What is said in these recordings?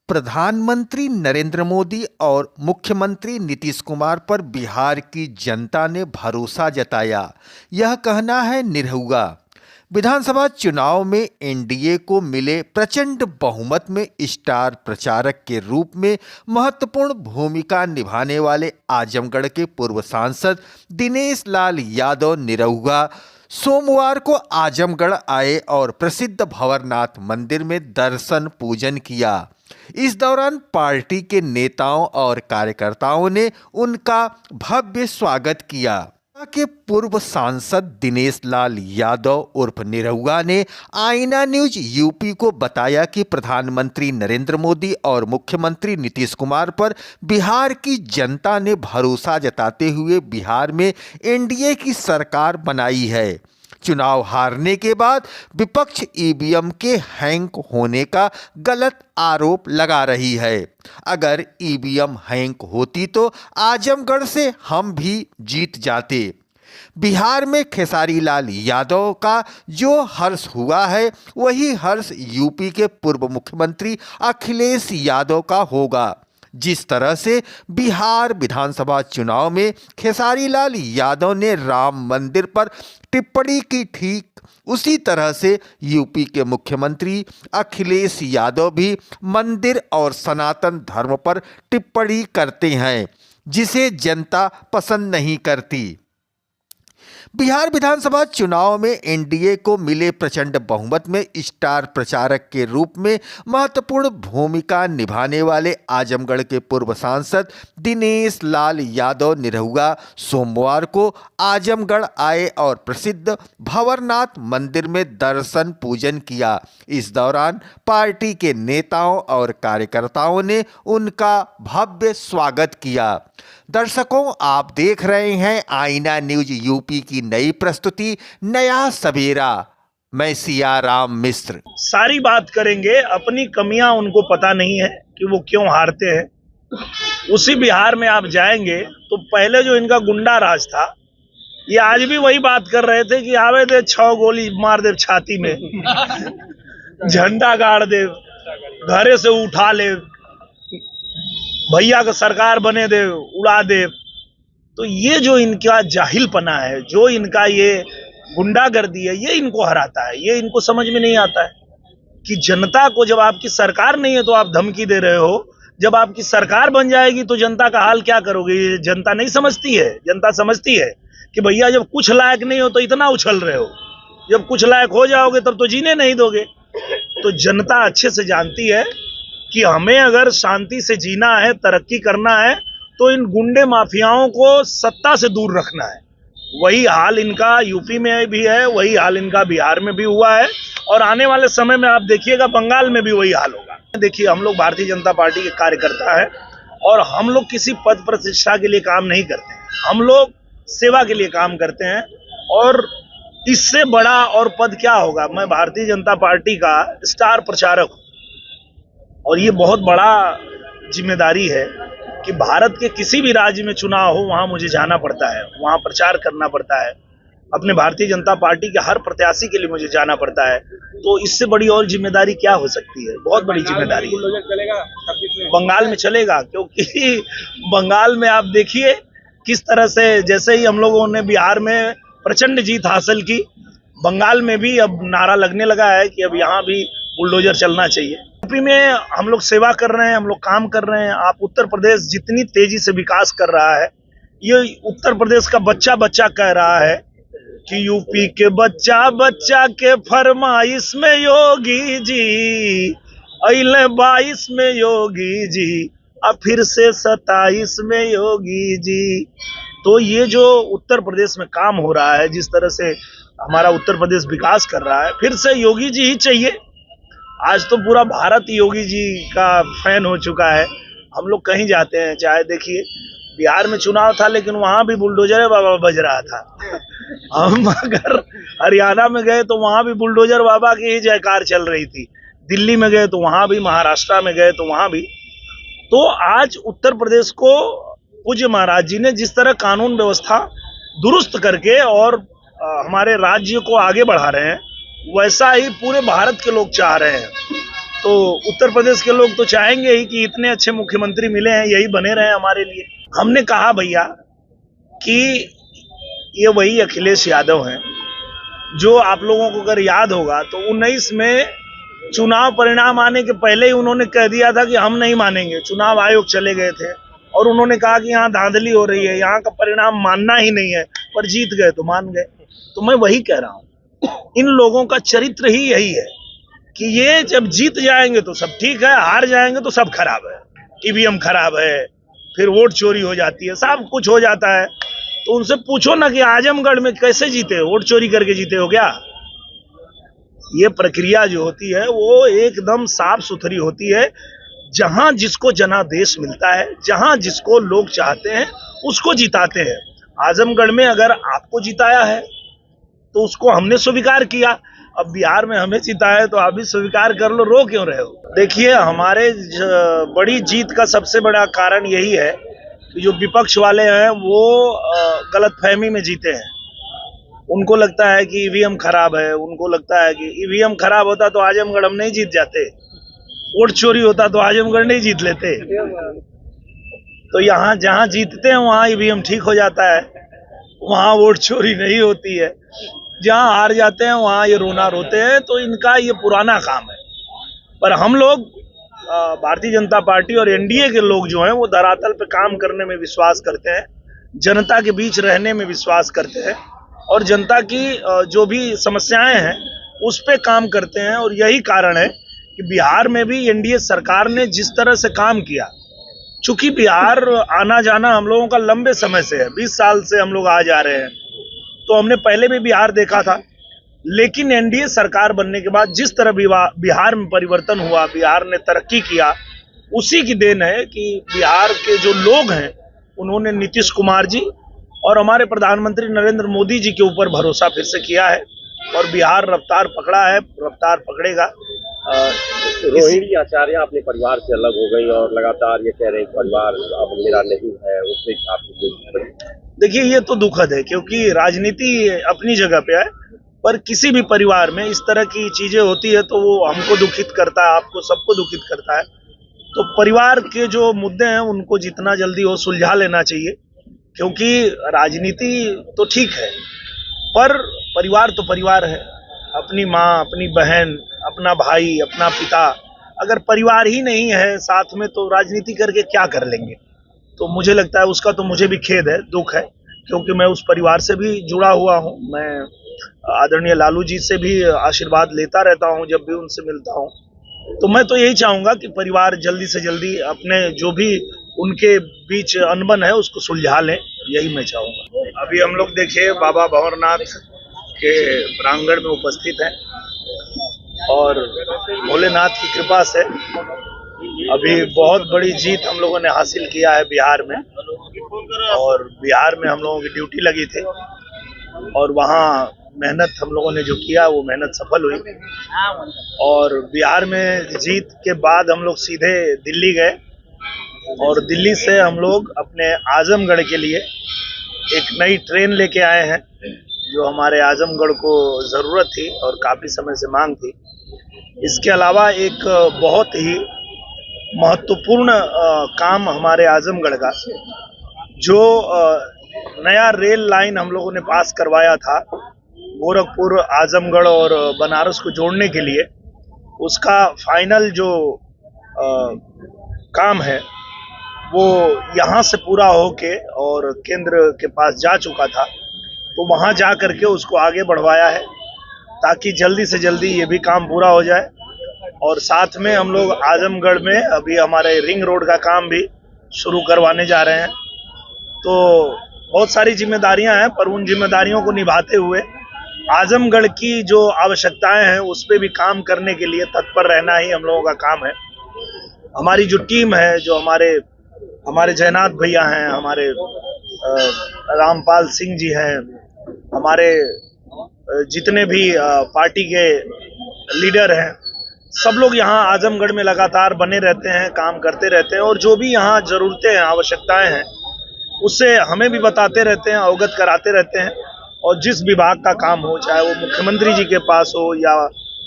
प्रधानमंत्री नरेंद्र मोदी और मुख्यमंत्री नीतीश कुमार पर बिहार की जनता ने भरोसा जताया, यह कहना है निरहुआ। विधानसभा चुनाव में एनडीए को मिले प्रचंड बहुमत में स्टार प्रचारक के रूप में महत्वपूर्ण भूमिका निभाने वाले आजमगढ़ के पूर्व सांसद दिनेश लाल यादव निरहुआ सोमवार को आजमगढ़ आए और प्रसिद्ध भंवरनाथ मंदिर में दर्शन पूजन किया। इस दौरान पार्टी के नेताओं और कार्यकर्ताओं ने उनका भव्य स्वागत किया। के पूर्व सांसद दिनेश लाल यादव उर्फ निरहुआ ने आईना न्यूज यूपी को बताया कि प्रधानमंत्री नरेंद्र मोदी और मुख्यमंत्री नीतीश कुमार पर बिहार की जनता ने भरोसा जताते हुए बिहार में एनडीए की सरकार बनाई है। चुनाव हारने के बाद विपक्ष ईवीएम के हैंग होने का गलत आरोप लगा रही है। अगर ईवीएम हैंग होती तो आजमगढ़ से हम भी जीत जाते। बिहार में खेसारी लाल यादव का जो हर्ष हुआ है वही हर्ष यूपी के पूर्व मुख्यमंत्री अखिलेश यादव का होगा। जिस तरह से बिहार विधानसभा चुनाव में खेसारी लाल यादव ने राम मंदिर पर टिप्पणी की, ठीक उसी तरह से यूपी के मुख्यमंत्री अखिलेश यादव भी मंदिर और सनातन धर्म पर टिप्पणी करते हैं, जिसे जनता पसंद नहीं करती। बिहार विधानसभा चुनाव में एनडीए को मिले प्रचंड बहुमत में स्टार प्रचारक के रूप में महत्वपूर्ण भूमिका निभाने वाले आजमगढ़ के पूर्व सांसद दिनेश लाल यादव निरहुआ सोमवार को आजमगढ़ आए और प्रसिद्ध भंवरनाथ मंदिर में दर्शन पूजन किया। इस दौरान पार्टी के नेताओं और कार्यकर्ताओं ने उनका भव्य स्वागत किया। दर्शकों, आप देख रहे हैं आईना न्यूज यूपी की नई प्रस्तुति नया सवेरा। मैं सियाराम मिश्र। सारी बात करेंगे, अपनी कमियां उनको पता नहीं है कि वो क्यों हारते हैं। उसी बिहार में आप जाएंगे तो पहले जो इनका गुंडा राज था, ये आज भी वही बात कर रहे थे कि आवे दे 6 गोली मार दे छाती में, झंडा गाड़ दे, घरे से उठा ले, भैया का सरकार बने दे, उड़ा दे। तो ये जो इनका जाहिलपना है, जो इनका ये गुंडागर्दी है, ये इनको हराता है। ये इनको समझ में नहीं आता है कि जनता को जब आपकी सरकार नहीं है तो आप धमकी दे रहे हो, जब आपकी सरकार बन जाएगी तो जनता का हाल क्या करोगे। ये जनता नहीं समझती है। जनता समझती है कि भैया जब कुछ लायक नहीं हो तो इतना उछल रहे हो, जब कुछ लायक हो जाओगे तब तो जीने नहीं दोगे। तो जनता अच्छे से जानती है कि हमें अगर शांति से जीना है, तरक्की करना है, तो इन गुंडे माफियाओं को सत्ता से दूर रखना है। वही हाल इनका यूपी में भी है, वही हाल इनका बिहार में भी हुआ है, और आने वाले समय में आप देखिएगा बंगाल में भी वही हाल होगा। देखिए, हम लोग भारतीय जनता पार्टी के कार्यकर्ता हैं और हम लोग किसी पद प्रतिष्ठा के लिए काम नहीं करते हैं। हम लोग सेवा के लिए काम करते हैं, और इससे बड़ा और पद क्या होगा। मैं भारतीय जनता पार्टी का स्टार प्रचारक हूँ, और ये बहुत बड़ा जिम्मेदारी है कि भारत के किसी भी राज्य में चुनाव हो, वहां मुझे जाना पड़ता है, वहां प्रचार करना पड़ता है। अपने भारतीय जनता पार्टी के हर प्रत्याशी के लिए मुझे जाना पड़ता है। तो इससे बड़ी और जिम्मेदारी क्या हो सकती है। बहुत बड़ी जिम्मेदारी है। बंगाल में चलेगा, क्योंकि बंगाल में आप देखिए किस तरह से, जैसे ही हम लोगों ने बिहार में प्रचंड जीत हासिल की, बंगाल में भी अब नारा लगने लगा है कि अब यहाँ भी बुलडोजर चलना चाहिए। यूपी में हम लोग सेवा कर रहे हैं, हम लोग काम कर रहे हैं। आप उत्तर प्रदेश जितनी तेजी से विकास कर रहा है, ये उत्तर प्रदेश का बच्चा बच्चा कह रहा है कि यूपी के बच्चा बच्चा के फरमाइश में योगी जी, अइले 22 में योगी जी, अब फिर से 27 में योगी जी। तो ये जो उत्तर प्रदेश में काम हो रहा है, जिस तरह से हमारा उत्तर प्रदेश विकास कर रहा है, फिर से योगी जी ही चाहिए। आज तो पूरा भारत योगी जी का फैन हो चुका है। हम लोग कहीं जाते हैं, चाहे देखिए बिहार में चुनाव था, लेकिन वहां भी बुलडोजर बाबा बज रहा था। हम अगर हरियाणा में गए तो वहां भी बुलडोजर बाबा की ही जयकार चल रही थी। दिल्ली में गए तो वहां भी, महाराष्ट्र में गए तो वहां भी। तो आज उत्तर प्रदेश को पूज्य महाराज जी ने जिस तरह कानून व्यवस्था दुरुस्त करके और हमारे राज्य को आगे बढ़ा रहे हैं, वैसा ही पूरे भारत के लोग चाह रहे हैं। तो उत्तर प्रदेश के लोग तो चाहेंगे ही कि इतने अच्छे मुख्यमंत्री मिले हैं, यही बने रहे हमारे लिए। हमने कहा भैया कि ये वही अखिलेश यादव हैं जो आप लोगों को अगर याद होगा तो 19 में चुनाव परिणाम आने के पहले ही उन्होंने कह दिया था कि हम नहीं मानेंगे। चुनाव आयोग चले गए थे और उन्होंने कहा कि यहाँ धांधली हो रही है, यहाँ का परिणाम मानना ही नहीं है, पर जीत गए तो मान गए। तो मैं वही कह रहा हूँ, इन लोगों का चरित्र ही यही है कि ये जब जीत जाएंगे तो सब ठीक है, हार जाएंगे तो सब खराब है, ईवीएम खराब है, फिर वोट चोरी हो जाती है, सब कुछ हो जाता है। तो उनसे पूछो ना कि आजमगढ़ में कैसे जीते, वोट चोरी करके जीते हो क्या? ये प्रक्रिया जो होती है वो एकदम साफ सुथरी होती है। जहां जिसको जनादेश मिलता है, जहां जिसको लोग चाहते हैं उसको जिताते हैं। आजमगढ़ में अगर आपको जिताया है तो उसको हमने स्वीकार किया, अब बिहार में हमें जिताया है तो आप भी स्वीकार कर लो, रो क्यों रहे हो? देखिए, हमारे बड़ी जीत का सबसे बड़ा कारण यही है कि जो विपक्ष वाले हैं वो गलतफहमी में जीते हैं। उनको लगता है कि ईवीएम खराब है, उनको लगता है कि ईवीएम खराब होता तो आजमगढ़ हम नहीं जीत जाते, वोट चोरी होता तो आजमगढ़ नहीं जीत लेते। तो यहाँ जहाँ जीतते हैं वहाँ ईवीएम ठीक हो जाता है, वहाँ वोट चोरी नहीं होती है। जहाँ हार जाते हैं वहाँ ये रोना रोते हैं। तो इनका ये पुराना काम है। पर हम लोग भारतीय जनता पार्टी और एनडीए के लोग जो हैं वो धरातल पे काम करने में विश्वास करते हैं, जनता के बीच रहने में विश्वास करते हैं और जनता की जो भी समस्याएं हैं उस पे काम करते हैं। और यही कारण है कि बिहार में भी एनडीए सरकार ने जिस तरह से काम किया, चूंकि बिहार आना जाना हम लोगों का लंबे समय से है, 20 साल से हम लोग आ जा रहे हैं, तो हमने पहले भी बिहार देखा था। लेकिन एनडीए सरकार बनने के बाद जिस तरह बिहार में परिवर्तन हुआ, बिहार ने तरक्की किया, उसी की देन है कि बिहार के जो लोग हैं उन्होंने नीतीश कुमार जी और हमारे प्रधानमंत्री नरेंद्र मोदी जी के ऊपर भरोसा फिर से किया है और बिहार रफ्तार पकड़ा है, रफ्तार पकड़ेगा। रोहिणी आचार्य अपने परिवार से अलग हो गई और लगातार ये कह रहे हैं परिवार अब मेरा नहीं है, उससे आप देखिए, ये तो दुखद है क्योंकि राजनीति अपनी जगह पे है, पर किसी भी परिवार में इस तरह की चीजें होती है तो वो हमको दुखित करता है, आपको सबको दुखित करता है। तो परिवार के जो मुद्दे हैं उनको जितना जल्दी हो सुलझा लेना चाहिए, क्योंकि राजनीति तो ठीक है पर परिवार तो परिवार है। अपनी माँ, अपनी बहन, अपना भाई, अपना पिता, अगर परिवार ही नहीं है साथ में तो राजनीति करके क्या कर लेंगे? तो मुझे लगता है उसका तो मुझे भी खेद है, दुख है, क्योंकि मैं उस परिवार से भी जुड़ा हुआ हूँ। मैं आदरणीय लालू जी से भी आशीर्वाद लेता रहता हूँ जब भी उनसे मिलता हूँ। तो मैं तो यही चाहूंगा कि परिवार जल्दी से जल्दी अपने जो भी उनके बीच अनबन है उसको सुलझा लें, यही मैं चाहूंगा। अभी हम लोग देखिए बाबा भंवरनाथ के प्रांगण में उपस्थित हैं और भोलेनाथ की कृपा से अभी बहुत बड़ी जीत हम लोगों ने हासिल किया है बिहार में। और बिहार में हम लोगों की ड्यूटी लगी थी और वहाँ मेहनत हम लोगों ने जो किया वो मेहनत सफल हुई। और बिहार में जीत के बाद हम लोग सीधे दिल्ली गए और दिल्ली से हम लोग अपने आजमगढ़ के लिए एक नई ट्रेन लेके आए हैं जो हमारे आजमगढ़ को ज़रूरत थी और काफ़ी समय से मांग थी। इसके अलावा एक बहुत ही महत्वपूर्ण काम हमारे आजमगढ़ का, जो नया रेल लाइन हम लोगों ने पास करवाया था गोरखपुर, आजमगढ़ और बनारस को जोड़ने के लिए, उसका फाइनल जो काम है वो यहाँ से पूरा होके और केंद्र के पास जा चुका था। तो वहाँ जा करके उसको आगे बढ़वाया है ताकि जल्दी से जल्दी ये भी काम पूरा हो जाए। और साथ में हम लोग आजमगढ़ में अभी हमारे रिंग रोड का काम भी शुरू करवाने जा रहे हैं। तो बहुत सारी जिम्मेदारियां हैं, पर उन जिम्मेदारियों को निभाते हुए आजमगढ़ की जो आवश्यकताएं हैं उस पर भी काम करने के लिए तत्पर रहना ही हम लोगों का काम है। हमारी जो टीम है, जो हमारे जयनाथ भैया हैं, हमारे रामपाल सिंह जी हैं, हमारे जितने भी पार्टी के लीडर हैं, सब लोग यहाँ आजमगढ़ में लगातार बने रहते हैं, काम करते रहते हैं और जो भी यहाँ जरूरतें हैं, आवश्यकताएं हैं, उससे हमें भी बताते रहते हैं, अवगत कराते रहते हैं। और जिस विभाग का काम हो, चाहे वो मुख्यमंत्री जी के पास हो या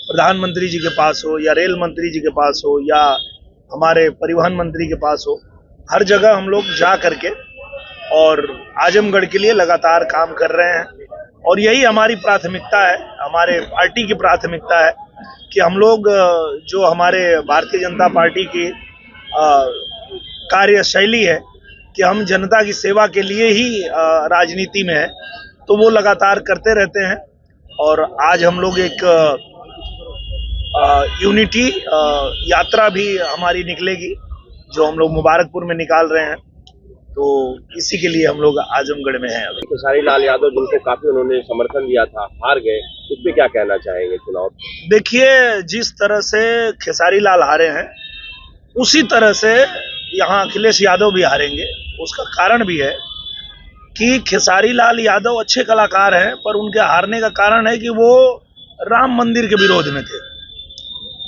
प्रधानमंत्री जी के पास हो या रेल मंत्री जी के पास हो या हमारे परिवहन मंत्री के पास हो, हर जगह हम लोग जा करके और आजमगढ़ के लिए लगातार काम कर रहे हैं। और यही हमारी प्राथमिकता है, हमारे पार्टी की प्राथमिकता है कि हम लोग जो हमारे भारतीय जनता पार्टी की कार्यशैली है कि हम जनता की सेवा के लिए ही राजनीति में है, तो वो लगातार करते रहते हैं। और आज हम लोग एक यूनिटी यात्रा भी हमारी निकलेगी जो हम लोग मुबारकपुर में निकाल रहे हैं, तो इसी के लिए हम लोग आजमगढ़ में हैं। अभी खेसारी लाल यादव जिनको काफी उन्होंने समर्थन दिया था, हार गए, उस पर क्या कहना चाहेंगे चुनाव? देखिए, जिस तरह से खेसारी लाल हारे हैं उसी तरह से यहाँ अखिलेश यादव भी हारेंगे। उसका कारण भी है कि खेसारी लाल यादव अच्छे कलाकार हैं, पर उनके हारने का कारण है कि वो राम मंदिर के विरोध में थे,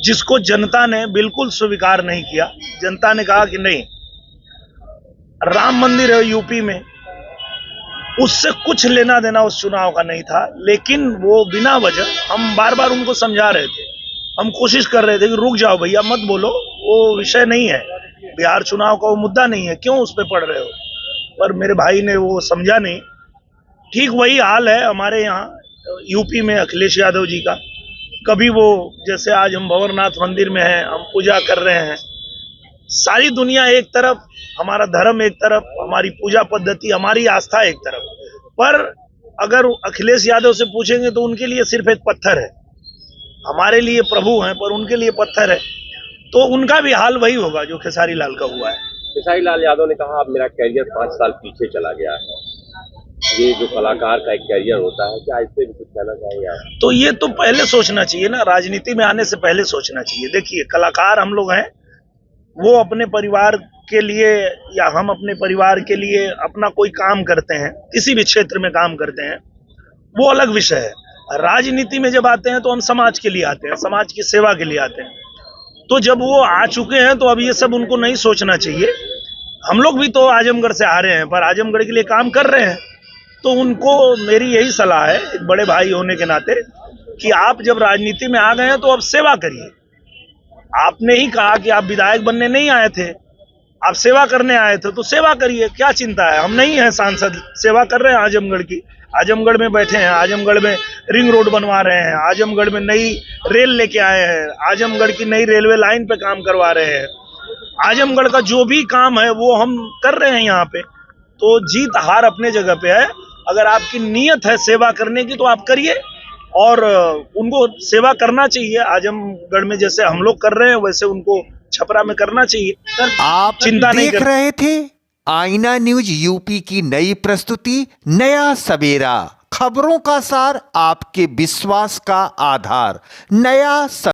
जिसको जनता ने बिल्कुल स्वीकार नहीं किया। जनता ने कहा कि नहीं, राम मंदिर है यूपी में, उससे कुछ लेना देना उस चुनाव का नहीं था। लेकिन वो बिना वजह, हम बार बार उनको समझा रहे थे, हम कोशिश कर रहे थे कि रुक जाओ भैया, मत बोलो, वो विषय नहीं है, बिहार चुनाव का वो मुद्दा नहीं है, क्यों उस पर पड़ रहे हो। पर मेरे भाई ने वो समझा नहीं। ठीक वही हाल है हमारे यहाँ यूपी में अखिलेश यादव जी का। कभी वो, जैसे आज हम भंवरनाथ मंदिर में हैं, हम पूजा कर रहे हैं, सारी दुनिया एक तरफ, हमारा धर्म एक तरफ, हमारी पूजा पद्धति, हमारी आस्था एक तरफ। पर अगर अखिलेश यादव से पूछेंगे तो उनके लिए सिर्फ एक पत्थर है, हमारे लिए प्रभु हैं पर उनके लिए पत्थर है। तो उनका भी हाल वही होगा जो खेसारी लाल का हुआ है। खेसारी लाल यादव ने कहा अब मेरा कैरियर 5 साल पीछे चला गया है। ये जो कलाकार का एक कैरियर होता है, क्या इससे भी कुछ कहना चाहिए आप? तो ये तो पहले सोचना चाहिए ना, राजनीति में आने से पहले सोचना चाहिए। देखिए, कलाकार हम लोग हैं, वो अपने परिवार के लिए या हम अपने परिवार के लिए अपना कोई काम करते हैं, किसी भी क्षेत्र में काम करते हैं, वो अलग विषय है। राजनीति में जब आते हैं तो हम समाज के लिए आते हैं, समाज की सेवा के लिए आते हैं। तो जब वो आ चुके हैं तो अब ये सब उनको नहीं सोचना चाहिए। हम लोग भी तो आजमगढ़ से आ रहे हैं, पर आजमगढ़ के लिए काम कर रहे हैं। तो उनको मेरी यही सलाह है, एक बड़े भाई होने के नाते, कि आप जब राजनीति में आ गए हैं तो अब सेवा करिए। आपने ही कहा कि आप विधायक बनने नहीं आए थे, आप सेवा करने आए थे, तो सेवा करिए, क्या चिंता है। हम नहीं हैं सांसद, सेवा कर रहे हैं आजमगढ़ की। आजमगढ़ में बैठे हैं, आजमगढ़ में रिंग रोड बनवा रहे हैं, आजमगढ़ में नई रेल लेके आए हैं, आजमगढ़ की नई रेलवे लाइन पे काम करवा रहे हैं। आजमगढ़ का जो भी काम है वो हम कर रहे हैं यहाँ पे। तो जीत हार अपने जगह पे है। अगर आपकी नीयत है सेवा करने की तो आप करिए, और उनको सेवा करना चाहिए। आजमगढ़ में जैसे हम लोग कर रहे हैं वैसे उनको छपरा में करना चाहिए। आप चिंता नहीं देख रहे थे आईना न्यूज यूपी की नई प्रस्तुति नया सवेरा, खबरों का सार, आपके विश्वास का आधार। नया